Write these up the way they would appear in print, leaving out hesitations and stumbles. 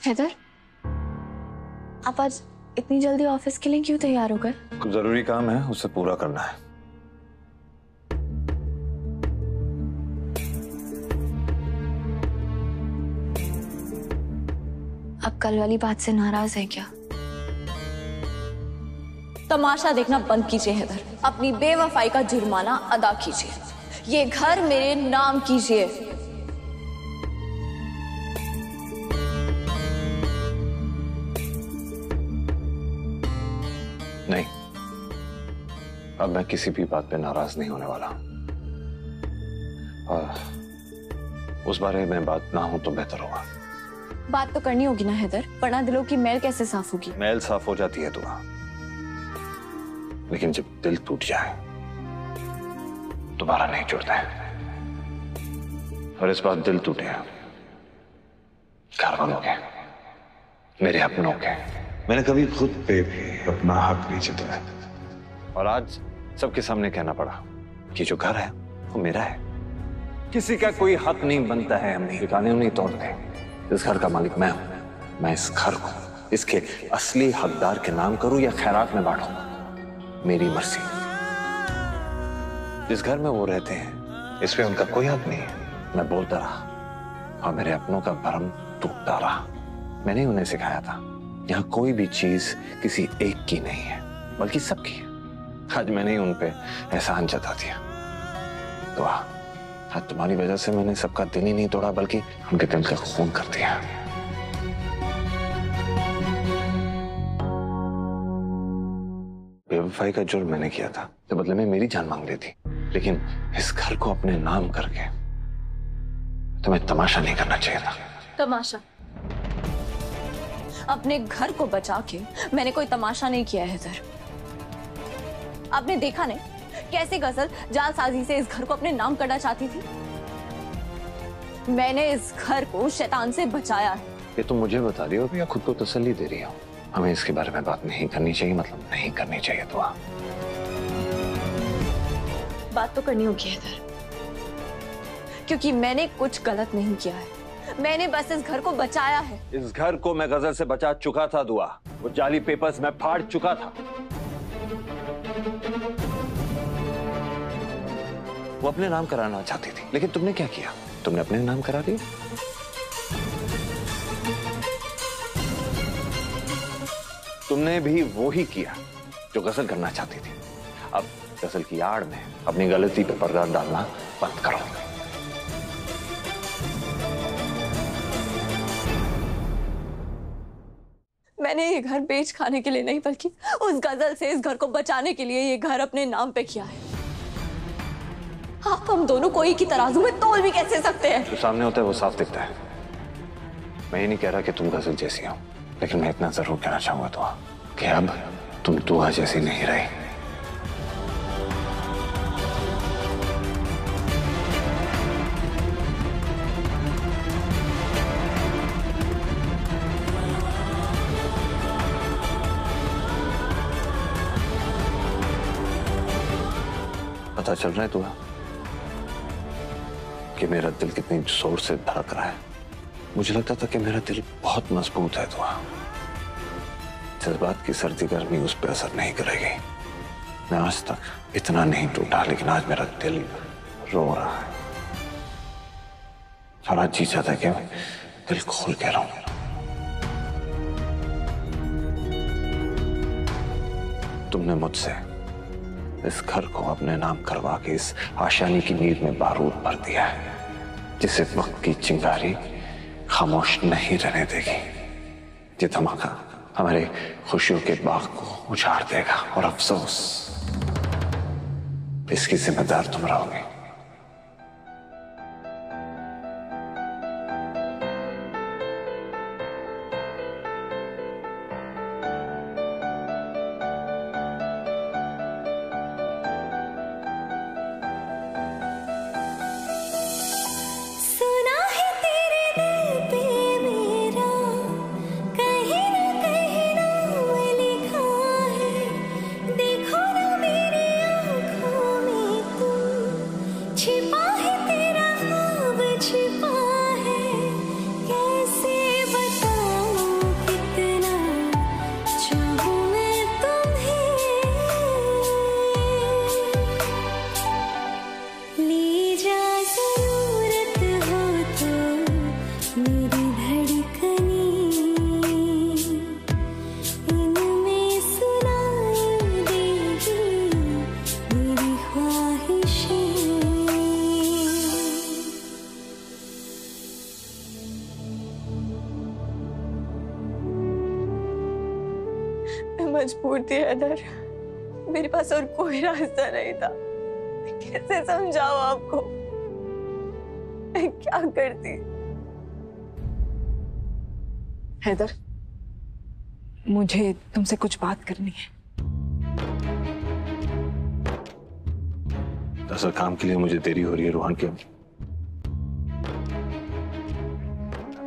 हैदर, आप आज इतनी जल्दी ऑफिस के लिए क्यों तैयार हो गए? कुछ जरूरी काम है, उसे पूरा करना है। आप कल वाली बात से नाराज हैं क्या? तमाशा देखना बंद कीजिए हैदर, अपनी बेवफाई का जुर्माना अदा कीजिए। ये घर मेरे नाम कीजिए। नहीं, अब मैं किसी भी बात पे नाराज नहीं होने वाला। उस बारे में बात ना हो तो बेहतर होगा। बात तो करनी होगी ना हैदर, वरना दिलों की मैल कैसे साफ होगी? मैल साफ हो जाती है दुआ, लेकिन जब दिल टूट जाए दोबारा नहीं जुड़ता है। और इस बार दिल टूटे हैं घर वालों के, मेरे अपनों के। मैंने कभी खुद पे भी अपना हक नहीं जताया, और आज सबके सामने कहना पड़ा कि जो घर है वो मेरा है। किसी का कोई हक नहीं बनता है हम नहीं कानून नहीं तोड़ते। इस घर का मालिक मैं हूं। मैं इस घर को इसके असली हकदार के नाम करूं या खैरात में बांटूं, मेरी मर्जी। जिस घर में वो रहते हैं इसमें उनका कोई हक नहीं है। मैं बोलता रहा और मेरे अपनों का भरम टूटता रहा। मैंने उन्हें सिखाया था यहाँ कोई भी चीज किसी एक की नहीं है बल्कि सबकी है। आज मैंने ही उन पे एहसान जता दिया। तो आज तुम्हारी वजह से मैंने सबका दिल ही नहीं तोड़ा बल्कि उनके दिल का खून कर दिया। बेवफाई का जुर्म मैंने किया था, तो बदले में मेरी जान मांग ली थी। लेकिन इस घर को अपने नाम करके तुम्हें तमाशा नहीं करना चाहिए था। तमाशा? अपने घर को बचा के मैंने कोई तमाशा नहीं किया है हैदर। आपने देखा नहीं कैसे गजल जालसाजी से इस घर को अपने नाम करना चाहती थी? मैंने इस घर को शैतान से बचाया है। ये तुम मुझे बता रही हो या खुद को तसल्ली दे रही हो? हमें इसके बारे में बात नहीं करनी चाहिए, मतलब नहीं करनी चाहिए। तो बात तो करनी होगी हैदर, क्योंकि मैंने कुछ गलत नहीं किया है। मैंने बस इस घर को बचाया है। इस घर को मैं गजल से बचा चुका था दुआ। वो जाली पेपर्स मैं फाड़ चुका था। वो अपने नाम कराना चाहती थी, लेकिन तुमने क्या किया? तुमने अपने नाम करा दिया। तुमने भी वो ही किया जो गजल करना चाहती थी। अब गजल की आड़ में अपनी गलती पे पर्दा डालना बंद करो। मैंने ये घर बेच खाने के लिए नहीं बल्कि उस गजल से इस घर को बचाने के लिए ये घर अपने नाम पे किया है। आप हम दोनों को एक ही तराजू में तौल भी कैसे सकते हैं? जो सामने होता है वो साफ दिखता है। मैं ये नहीं कह रहा कि तुम गजल जैसी हो, लेकिन मैं इतना जरूर कहना चाहूंगा दुआ कि अब तुम दुआ जैसी नहीं रही। पता चल रहा है दुआ कि मेरा दिल कितनी जोर से धड़क रहा है। मुझे लगता था कि मेरा दिल बहुत मजबूत है दुआ। जज्बात की सर्दी गर्मी उस पर असर नहीं करेगी। मैं आज तक इतना नहीं टूटा, लेकिन आज मेरा दिल रो रहा है। और आज जी चाहता है कि मैं दिल खोल के रहूं। तुमने मुझसे इस घर को अपने नाम करवा के इस आशानी की नींद में बारूद भर दिया है, जिसे वक्त की चिंगारी खामोश नहीं रहने देगी। ये धमाका हमारे खुशियों के बाग को उजाड़ देगा, और अफसोस इसकी जिम्मेदार तुम रहोगे। मजबूर थी हैदर, मेरे पास और कोई रास्ता नहीं था। मैं कैसे समझाऊं आपको, मैं क्या करती। हैदर, मुझे तुमसे कुछ बात करनी है। दरअसल काम के लिए मुझे देरी हो रही है। रोहन की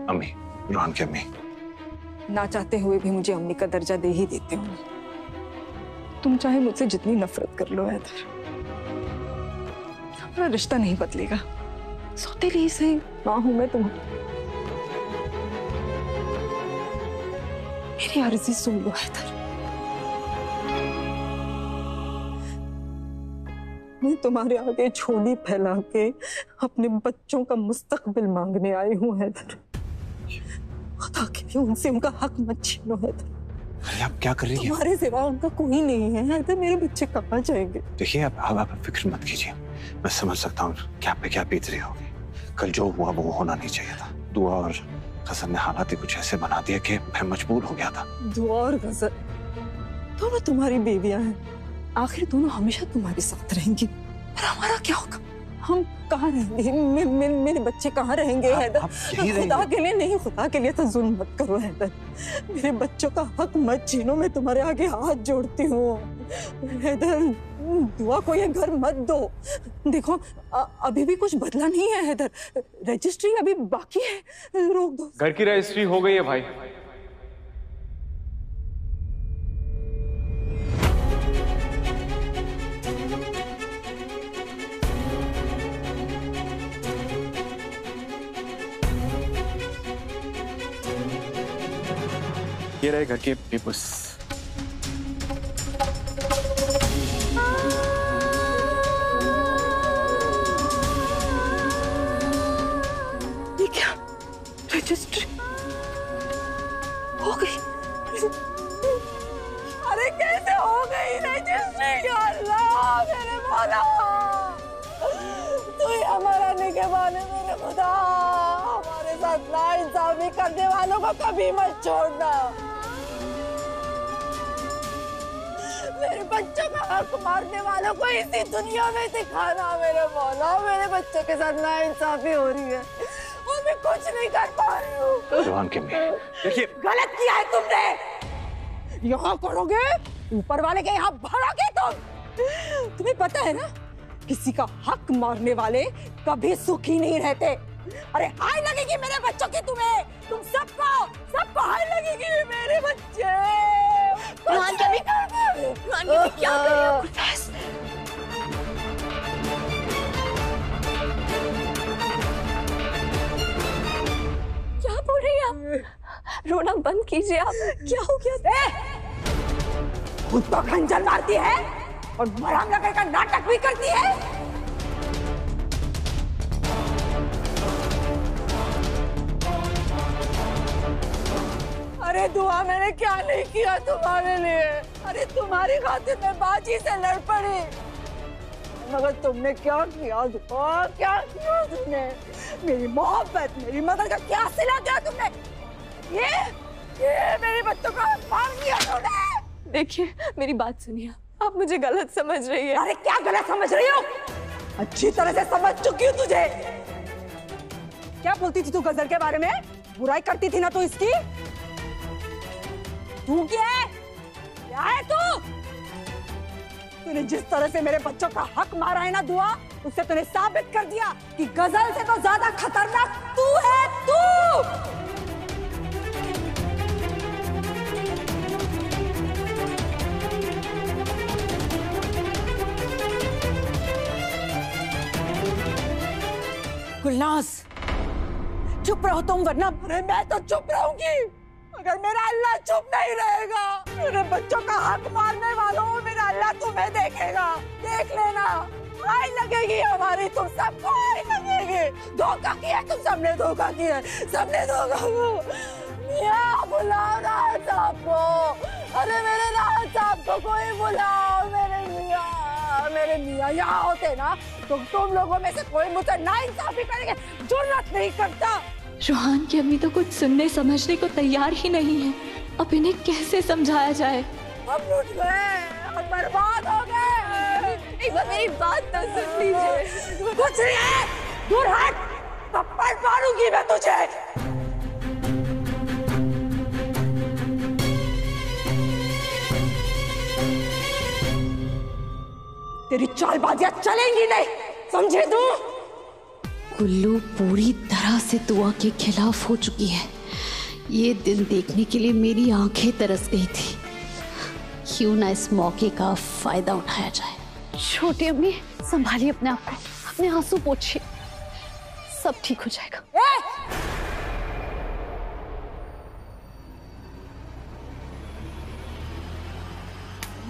अम्मी, रोहन की अम्मी। ना चाहते हुए भी मुझे अम्मी का दर्जा दे ही देते हो। तुम चाहे मुझसे जितनी नफरत कर लो हैदर, हमारा रिश्ता नहीं बदलेगा। सौतेली से मां हूं मैं तुम्हारी। मेरी अर्जी सुन लो हैदर, मैं तुम्हारे आगे झोली फैला के अपने बच्चों का मुस्तकबिल मांगने आई हूँ हैदर। खुदा के लिए उनसे उनका हक मत छीनो हैदर। अरे आप क्या कर रही हैं? तुम्हारे सिवा उनका कोई नहीं है हैदर। मेरे बच्चे कहाँ जाएंगे? देखिए आप फिक्र मत कीजिए। मैं समझ सकता हूँ क्या पे क्या बीत रही होगी। कल जो हुआ वो होना नहीं चाहिए था। दुआ और गजल ने हालात ही कुछ ऐसे बना दिया कि मैं मजबूर हो गया था। दुआ और गजल दोनों तुम्हारी बेबियां हैं। आखिर दोनों हमेशा तुम्हारे साथ रहेंगी। और हमारा क्या होगा? हम कहाँ रहेंगे? मेरे बच्चे कहाँ रहेंगे हैदर? खुदा के लिए नहीं, खुदा के लिए तो जुल्म मत करो हैदर। मेरे बच्चों का हक मत छीनो। मैं तुम्हारे आगे हाथ जोड़ती हूँ हैदर। दुआ को ये घर मत दो। देखो अभी भी कुछ बदला नहीं है हैदर। रजिस्ट्री अभी बाकी है, रोक दो। घर की रजिस्ट्री हो गई है भाई। ये रहे घर के पेपर्स। ये क्या? रजिस्ट्री हो गई? अरे कैसे हो गई रजिस्ट्री? या अल्लाह मेरे मौला, तू ही हमारा निगहबान है मेरे खुदा। हमारे साथ नाइंसाफी करने वालों को कभी मत छोड़ना। मेरे बच्चों का हक मारने वालों को इसी दुनिया में दिखाना मेरे मौला। मेरे बच्चों के साथ नाइंसाफी हो रही है और मैं कुछ नहीं कर पा रही हूँ। रोहन की अम्मी, देखिए गलत किया है तुमने। यहाँ करोगे, ऊपर वाले के यहाँ भरोगे तुम। तुम्हें पता है ना, किसी का हक मारने वाले कभी सुखी नहीं रहते। अरे हाय लगेगी मेरे बच्चों की तुम्हें। तुम सबको हाय लगेगी मेरे बच्चे। रोहन क्या क्या बोल रही हैं आप? रोना बंद कीजिए आप। क्या हो गया? खुद तो खंजर मारती है और मरहम लगाकर नाटक भी करती है। अरे दुआ मैंने क्या नहीं किया तुम्हारे लिए। अरे तुम्हारी खातिर मैं बाजी से लड़ पड़ी, मगर तुमने क्या किया दुआ? क्या किया तुमने? मेरी मोहब्बत, मेरी मदद का क्या सिला दिया तुमने? ये मेरे बच्चों का मार दिया तुमने। देखिए मेरी बात सुनिए, आप मुझे गलत समझ रही है। अरे क्या गलत समझ रही हो? अच्छी तरह से समझ चुकी हूँ तुझे। क्या बोलती थी तू गजल के बारे में? बुराई करती थी ना तू इसकी। तू क्या है? क्या है तू? तूने जिस तरह से मेरे बच्चों का हक मारा है ना दुआ, उससे तूने साबित कर दिया कि गजल से तो ज्यादा खतरनाक तू है। तू गुलनाज, चुप रहो तुम, वरना मैं तो चुप रहूंगी अगर मेरा अल्लाह चुप नहीं रहेगा। मेरे बच्चों का हक मारने वालों, मेरा अल्लाह तुम्हें देखेगा। देख लेना, आय लगेगी हमारी, तुम सबको आय लगेगी। धोखा किया तुम सबने, धोखा किया सबने, धोखा। मियां बुलाओ राज साहब को। अरे मेरे राज साहब को कोई बुलाओ। मेरे मियां यहाँ होते ना तो तुम लोगों में से कोई मुझसे नाइंसाफी करेंगे जुर्रत नहीं करता। रोहन की अम्मी तो कुछ सुनने समझने को तैयार ही नहीं है। अब इन्हें कैसे समझाया जाए? हम लूट गए, हम बर्बाद हो गए। एक बार मेरी बात तो सुन लीजिए। कुछ नहीं है, दूर हट, थप्पड़ मारूंगी मैं तुझे। तेरी चालबाजियां चलेंगी नहीं, समझे तू? गुल्लू पूरी तरह से दुआ के खिलाफ हो चुकी है। ये दिन देखने के लिए मेरी आंखें तरस गई थी। क्यों ना इस मौके का फायदा उठाया जाए। छोटी अम्मी, संभालिए अपने आप को, अपने आंसू पोंछिए, सब ठीक हो जाएगा।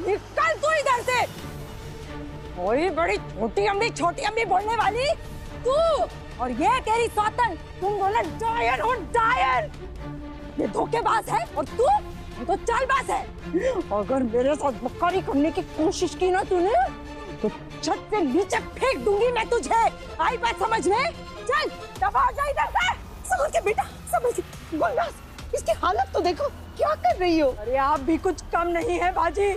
निकल तू इधर से। कोई बड़ी छोटी अम्मी बोलने वाली तू, और ये तेरी सौतन, तुम दोनों डायन हो, डायन। ये धोखेबाज है और तू तो चालबाज है। अगर मेरे साथ मक्कारी करने की कोशिश की ना तूने, तो छत से नीचे फेंक दूंगी मैं तुझे। आई बात समझ में? चल दबा हो जा इधर से। समझ के बेटा, समझ के। गुलनाज, इसकी हालत तो देखो, क्या कर रही हो? अरे आप भी कुछ कम नहीं है बाजी।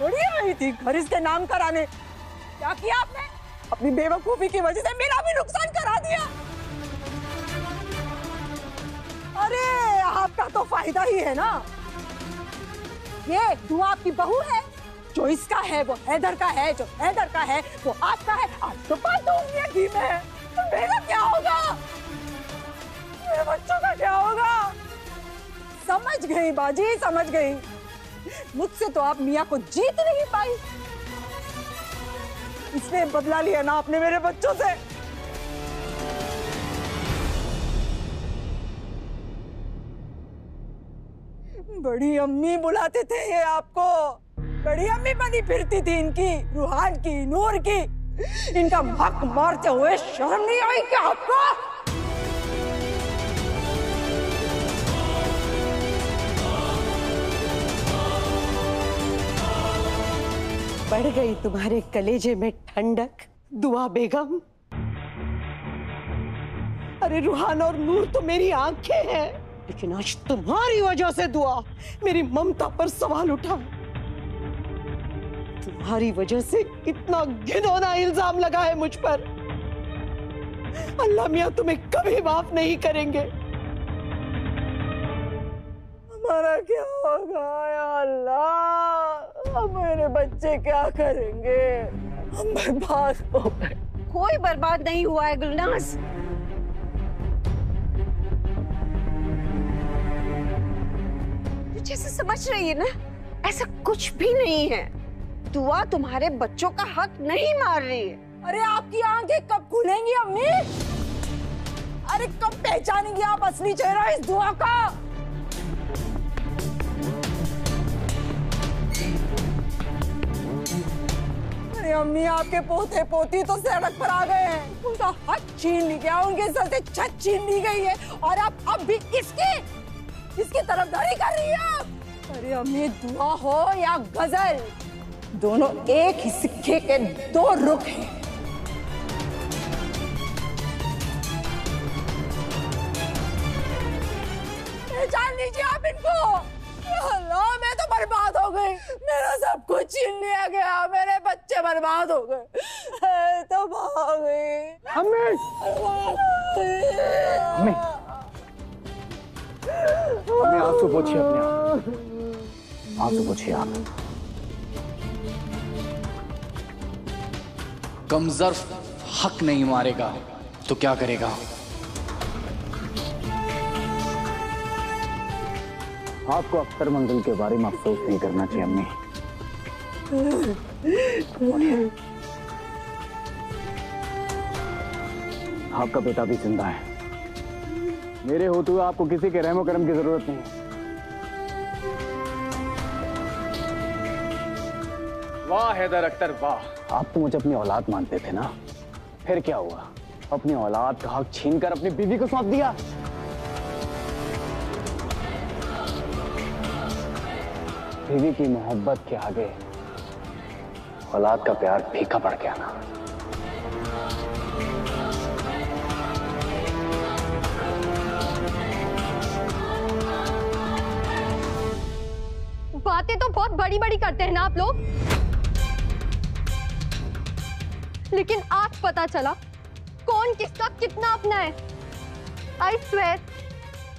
थोड़ी आई थी घर इसके नाम कराने, क्या किया आपने? अपनी बेवकूफी की वजह से मेरा भी नुकसान करा दिया। अरे आपका तो फायदा ही है ना। ये दुआ आपकी बहू है, जो इसका है वो हैदर का है, जो हैदर का है वो आपका है। आज तो पालतू उंगलियां घी में है, तो मेरा क्या होगा? मेरे बच्चों का क्या होगा? समझ गई बाजी, समझ गई। मुझसे तो आप मियाँ को जीत नहीं पाई, इसने बदला लिया ना आपने मेरे बच्चों से। बड़ी अम्मी बुलाते थे ये आपको, बड़ी अम्मी बनी फिरती थी इनकी, रूहान की, नूर की। इनका हक मारते हुए शर्म नहीं आई क्या आपको? बढ़ गई तुम्हारे कलेजे में ठंडक दुआ बेगम। अरे रूहान और नूर तो मेरी आंखें हैं, लेकिन आज तुम्हारी वजह से दुआ मेरी ममता पर सवाल उठा। तुम्हारी वजह से कितना घिनौना इल्जाम लगा है मुझ पर। अल्लाह मियां तुम्हें कभी माफ नहीं करेंगे। हमारा क्या होगा या अल्लाह? अब मेरे बच्चे क्या करेंगे? हम बर्बाद हो गए। कोई बर्बाद नहीं हुआ है गुलनाज। जैसे समझ रही है ना, ऐसा कुछ भी नहीं है। दुआ तुम्हारे बच्चों का हक नहीं मार रही है। अरे आपकी आंखें कब खुलेंगी अम्मी? अरे कब पहचानेंगी आप असली चेहरा इस दुआ का? अरे अम्मी, आपके पोते पोती तो सड़क पर आ गए हैं, उनका हक छीन ली गया, उनके सर से छत छीन ली गई है, और आप अब भी इसकी तरफदारी कर रही है। अरे अम्मी, दुआ हो या गजल, दोनों एक ही सिक्के के दो रुख हैं। पहचान लीजिए आप इनको। अल्लाह, मैं तो बर्बाद हो गई, मेरा सब कुछ छीन लिया गया, मेरे बच्चे बर्बाद हो गए, तबाह हो गई। अम्मी, अम्मी, अम्मी आंसू पोंछिए अपने आप, आंसू पोंछिए आप। कमजोर हक नहीं मारेगा तो क्या करेगा? आपको अख्तर मंजिल के बारे में अफसोस नहीं करना चाहिए अम्मी। आपका बेटा भी जिंदा है। मेरे होते हुए आपको किसी के रहमो करम की जरूरत नहीं। वाह हैदर अख्तर वाह। आप तो मुझे अपनी औलाद मानते थे ना, फिर क्या हुआ? अपनी औलाद का हक छीनकर अपनी बीवी को सौंप दिया। बीवी की मोहब्बत के आगे औलाद का प्यार फीका पड़ गया ना। बहुत बड़ी बड़ी करते हैं ना आप लोग, लेकिन आज पता चला कौन किसका कितना अपना है। आई स्वेयर,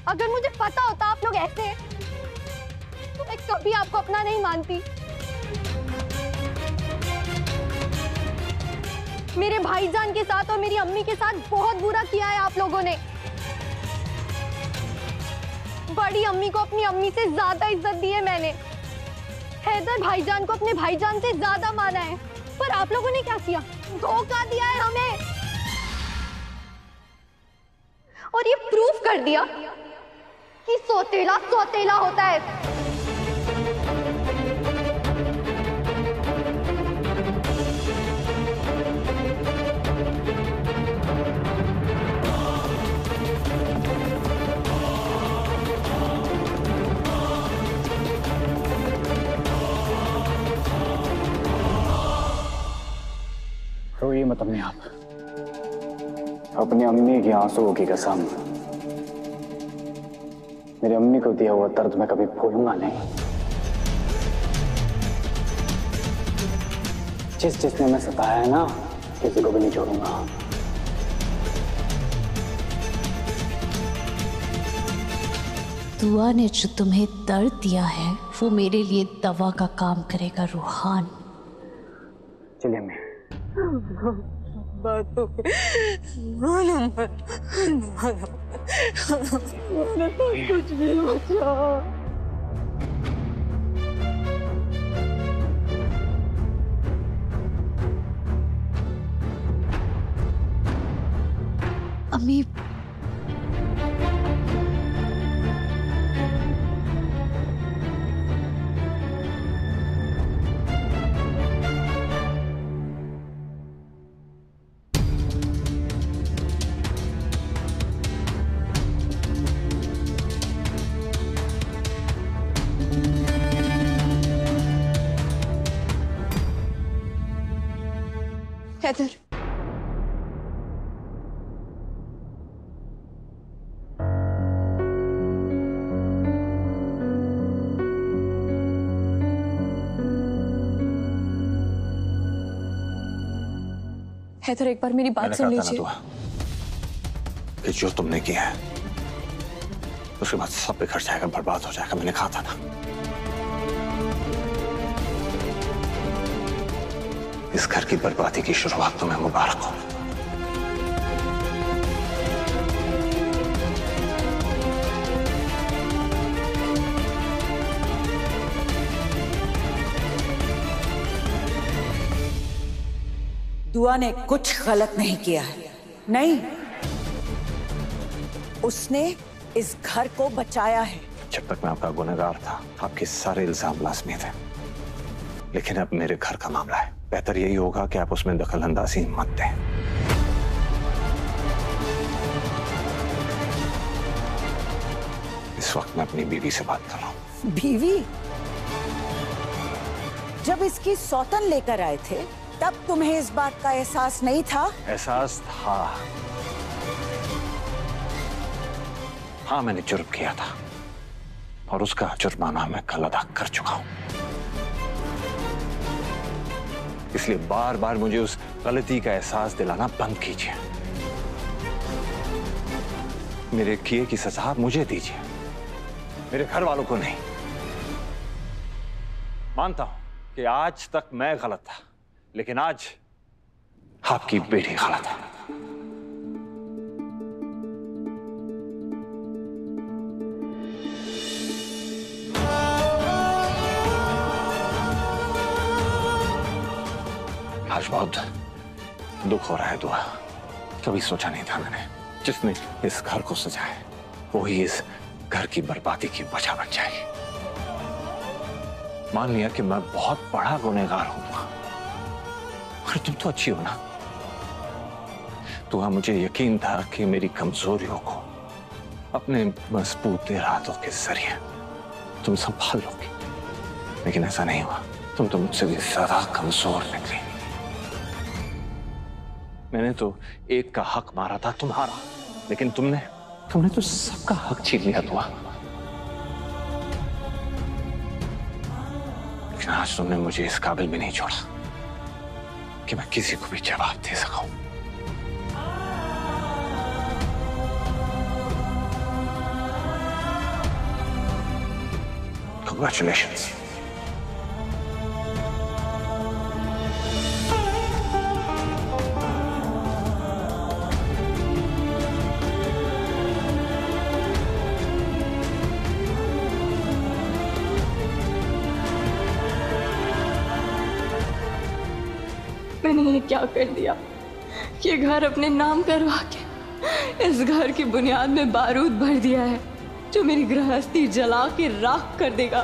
अगर मुझे पता होता आप लोग ऐसे हैं तो मैं कभी आपको अपना नहीं मानती। मेरे भाईजान के साथ और मेरी अम्मी के साथ बहुत बुरा किया है आप लोगों ने। बड़ी अम्मी को अपनी अम्मी से ज्यादा इज्जत दी है मैंने। हैदर भाईजान को अपने भाईजान से ज्यादा माना है। पर आप लोगों ने क्या किया? धोखा दिया है हमें और ये प्रूफ कर दिया कि सौतेला सौतेला होता है। रोइए मत अम्मी आप, अपनी अम्मी की आंसुओं की कसम, मेरी अम्मी को दिया हुआ दर्द मैं कभी भूलूंगा नहीं। जिसने मैं सताया है ना, किसी को भी नहीं छोड़ूंगा। दुआ ने जो तुम्हें दर्द दिया है वो मेरे लिए दवा का काम करेगा रूहान। चलिए अम्मी। बात तो कुछ नहीं बचा। अम्मी, हैदर, हैदर एक बार मेरी बात सुन लीजिए। कि जो तुमने किया है उसके बाद सब बिखर जाएगा, बर्बाद हो जाएगा। मैंने कहा था ना। इस घर की बर्बादी की शुरुआत तुम्हें मुबारक हो। दुआ ने कुछ गलत नहीं किया है। नहीं, उसने इस घर को बचाया है। जब तक मैं आपका गुनहगार था, आपके सारे इल्जाम लाज़मी थे, लेकिन अब मेरे घर का मामला है। बेहतर यही होगा कि आप उसमें दखल अंदाजी मत दें। इस वक्त मैं अपनी बीवी से बात कर रहा हूं। बीवी? जब इसकी सौतन लेकर आए थे तब तुम्हें इस बात का एहसास नहीं था? एहसास था। हाँ, मैंने जुर्म किया था और उसका जुर्माना मैं कल अदा कर चुका हूं। इसलिए बार बार मुझे उस गलती का एहसास दिलाना बंद कीजिए। मेरे किए की सजा मुझे दीजिए, मेरे घर वालों को नहीं। मानता हूं कि आज तक मैं गलत था, लेकिन आज आपकी बेटी गलत है। आज बहुत दुख हो रहा है दुआ। कभी सोचा नहीं था मैंने, जिसने इस घर को सजाया वही इस घर की बर्बादी की वजह बन जाएगी। मान लिया कि मैं बहुत बड़ा गुनहगार हूं, और तुम तो अच्छी हो ना। तो मुझे यकीन था कि मेरी कमजोरियों को अपने मजबूत इरादों के जरिए तुम संभाल लोगी, लेकिन ऐसा नहीं हुआ। तुम तो मुझसे भी ज्यादा कमजोर निकली। मैंने तो एक का हक मारा था तुम्हारा, लेकिन तुमने तो सबका हक छीन लिया। दुआ, लेकिन आज तुमने मुझे इस काबिल भी नहीं छोड़ा कि मैं किसी को भी जवाब दे सकूं। Congratulations. मैंने ये क्या कर दिया? ये घर अपने नाम करवा के इस घर की बुनियाद में बारूद भर दिया है जो मेरी गृहस्थी जला के राख कर देगा।